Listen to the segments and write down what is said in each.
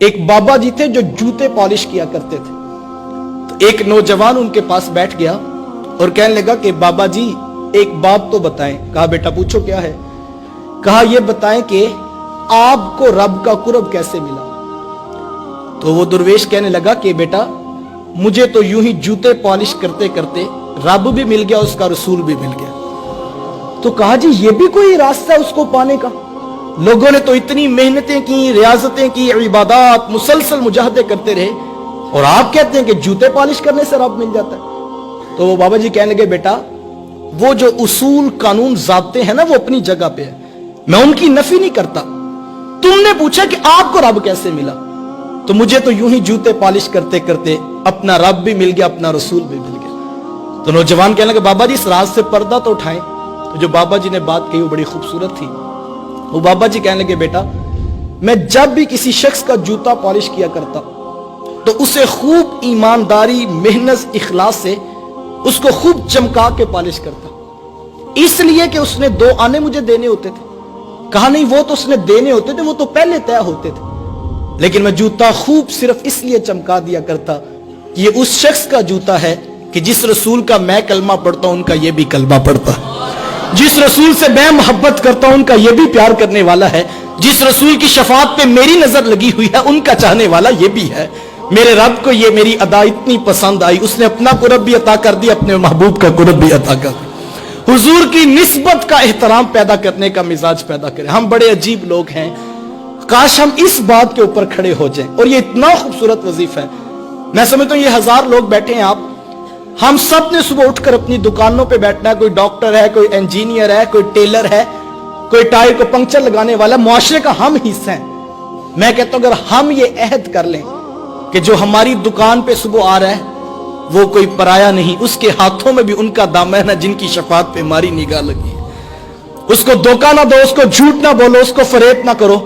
ایک بابا جی تھے جو جوتے پالش کیا کرتے تھے. تو ایک نوجوان ان کے پاس بیٹھ گیا اور کہنے لگا کہ بابا جی ایک بات تو بتائیں. کہا بیٹا پوچھو کیا ہے. کہا یہ بتائیں کہ آپ کو رب کا قرب کیسے ملا. تو وہ درویش کہنے لگا کہ بیٹا مجھے تو یوں ہی جوتے پالش کرتے کرتے رب بھی مل گیا, اس کا رسول بھی مل گیا. تو کہا جی یہ بھی کوئی راستہ ہے اس کو پانے کا. لوگوں نے تو اتنی محنتیں کی, ریاضتیں کی, عبادات, مسلسل مجاہدے کرتے رہے, اور آپ کہتے ہیں کہ جوتے پالش کرنے سے رب مل جاتا ہے. تو وہ بابا جی کہنے لگے بیٹا وہ جو اصول قانون ضابطے ہیں نا وہ اپنی جگہ پہ ہے, میں ان کی نفی نہیں کرتا. تم نے پوچھا کہ آپ کو رب کیسے ملا, تو مجھے تو یوں ہی جوتے پالش کرتے کرتے اپنا رب بھی مل گیا, اپنا رسول بھی مل گیا. تو نوجوان کہنے لگا بابا جی اس راز سے پردہ تو اٹھائیں. تو جو بابا جی نے بات کہی وہ بڑی خوبصورت تھی. وہ بابا جی کہنے لگے بیٹا میں جب بھی کسی شخص کا جوتا پالش کیا کرتا تو اسے خوب ایمانداری, محنت, اخلاص سے اس کو خوب چمکا کے پالش کرتا, اس لیے کہ اس نے 2 آنے مجھے دینے ہوتے تھے. کہا نہیں وہ تو اس نے دینے ہوتے تھے, وہ تو پہلے طے ہوتے تھے, لیکن میں جوتا خوب صرف اس لیے چمکا دیا کرتا کہ یہ اس شخص کا جوتا ہے کہ جس رسول کا میں کلمہ پڑھتا ہوں ان کا یہ بھی کلمہ پڑھتا ہے, جس رسول سے میں محبت کرتا ہوں ان کا یہ بھی پیار کرنے والا ہے, جس رسول کی شفاعت پہ میری نظر لگی ہوئی ہے ان کا چاہنے والا یہ بھی ہے. میرے رب کو یہ میری ادا اتنی پسند آئی, اس نے اپنا قرب بھی عطا کر دیا, اپنے محبوب کا قرب بھی عطا کر دیا. حضور کی نسبت کا احترام پیدا کرنے کا مزاج پیدا کریں. ہم بڑے عجیب لوگ ہیں, کاش ہم اس بات کے اوپر کھڑے ہو جائیں. اور یہ اتنا خوبصورت وظیفہ ہے, میں سمجھتا ہوں یہ 1000 لوگ بیٹھے ہیں آپ, ہم سب نے صبح اٹھ کر اپنی دکانوں پہ بیٹھنا ہے. کوئی ڈاکٹر ہے, کوئی انجینئر ہے, کوئی ٹیلر ہے, کوئی ٹائر کو پنکچر لگانے والا, معاشرے کا ہم حصہ ہیں. میں کہتا ہوں اگر ہم یہ عہد کر لیں کہ جو ہماری دکان پہ صبح آ رہا ہے وہ کوئی پرایا نہیں, اس کے ہاتھوں میں بھی ان کا دامن ہے جن کی شفاعت پہ ہماری نگاہ لگی ہے. اس کو دھوکہ نہ دو, اس کو جھوٹ نہ بولو, اس کو فریب نہ کرو,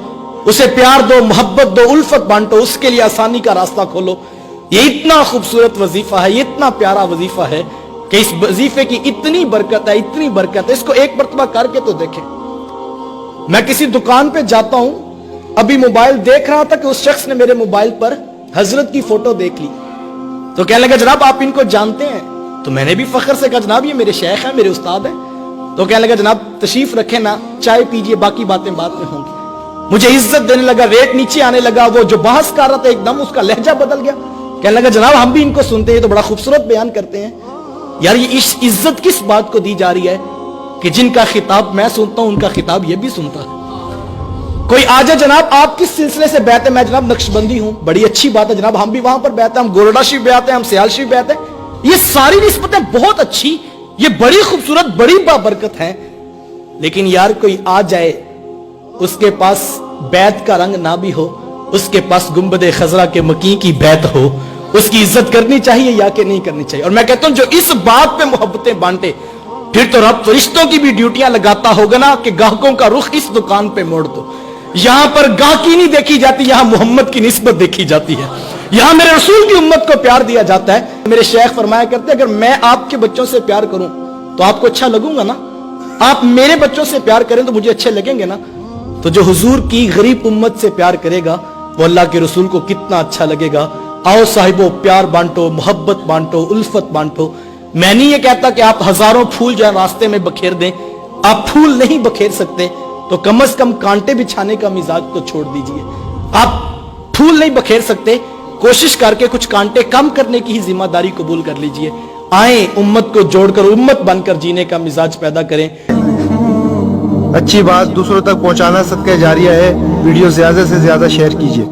اسے پیار دو, محبت دو, الفت بانٹو, اس کے لیے آسانی کا راستہ کھولو. یہ اتنا خوبصورت وظیفہ ہے, یہ اتنا پیارا وظیفہ ہے کہ اس وظیفے کی اتنی برکت ہے, اتنی برکت ہے. اس کو ایک مرتبہ کر کے تو دیکھیں. میں کسی دکان پہ جاتا ہوں, ابھی موبائل دیکھ رہا تھا کہ اس شخص نے میرے موبائل پر حضرت کی فوٹو دیکھ لی. تو کہنے لگا جناب آپ ان کو جانتے ہیں؟ تو میں نے بھی فخر سے کہا جناب یہ میرے شیخ ہیں, میرے استاد ہیں. تو کہنے لگا جناب تشریف رکھیں نا, چائے پیجئے, باقی باتیں بعد میں ہوں گی. مجھے عزت دینے لگا, ریٹ نیچے آنے لگا. وہ جو بحث کر رہا تھا ایک دم اس کا لہجہ بدل گیا. کہنے لگا جناب ہم بھی ان کو سنتے ہیں, تو بڑا خوبصورت بیان کرتے ہیں. یار یہ عزت کس بات کو دی جا رہی ہے کہ جن کا خطاب میں سنتا ہوں ان کا خطاب یہ بھی سنتا ہے. کوئی آ جائے جناب آپ کس سلسلے سے بیعت ہے, میں جناب نقشبندی ہوں, بڑی اچھی بات ہے جناب, ہم بھی وہاں پر بیعت ہے, ہم گورڈا شریف بیعت ہے, ہم سیال شریف بیعت ہے. یہ ساری نسبتیں بہت اچھی, یہ بڑی خوبصورت, بڑی بابرکت ہیں. لیکن یار کوئی آ جائے اس کے پاس بیعت کا رنگ نہ بھی ہو, اس کے پاس گنبد خضرا کے مکی کی بیعت ہو, اس کی عزت کرنی چاہیے یا کہ نہیں کرنی چاہیے. اور میں کہتا ہوں جو اس بات پہ محبتیں بانٹے پھر تو رب فرشتوں کی بھی ڈیوٹیاں لگاتا ہوگا نا کہ گاہکوں کا رخ اس دکان پہ موڑ دو. یہاں پر گاہکی نہیں دیکھی جاتی, یہاں محمد کی نسبت دیکھی جاتی ہے, یہاں میرے رسول کی امت کو پیار دیا جاتا ہے. میرے شیخ فرمایا کرتے اگر میں آپ کے بچوں سے پیار کروں تو آپ کو اچھا لگوں گا نا, آپ میرے بچوں سے پیار کریں تو مجھے اچھے لگیں گے نا. تو جو حضور کی غریب امت سے پیار کرے گا وہ اللہ کے رسول کو کتنا اچھا لگے گا. آؤ صاحبو پیار بانٹو, محبت بانٹو, الفت بانٹو. میں نہیں یہ کہتا کہ آپ 1000 پھول جو ہے راستے میں بکھیر دیں, آپ پھول نہیں بکھیر سکتے تو کم از کم کانٹے بچھانے کا مزاج تو چھوڑ دیجئے. آپ پھول نہیں بکھیر سکتے, کوشش کر کے کچھ کانٹے کم کرنے کی ہی ذمہ داری قبول کر لیجئے. آئیں امت کو جوڑ کر امت بن کر جینے کا مزاج پیدا کریں. اچھی بات دوسروں تک پہنچانا صدقہ جاریہ ہے. ویڈیو زیادہ سے زیادہ شیئر کیجئے.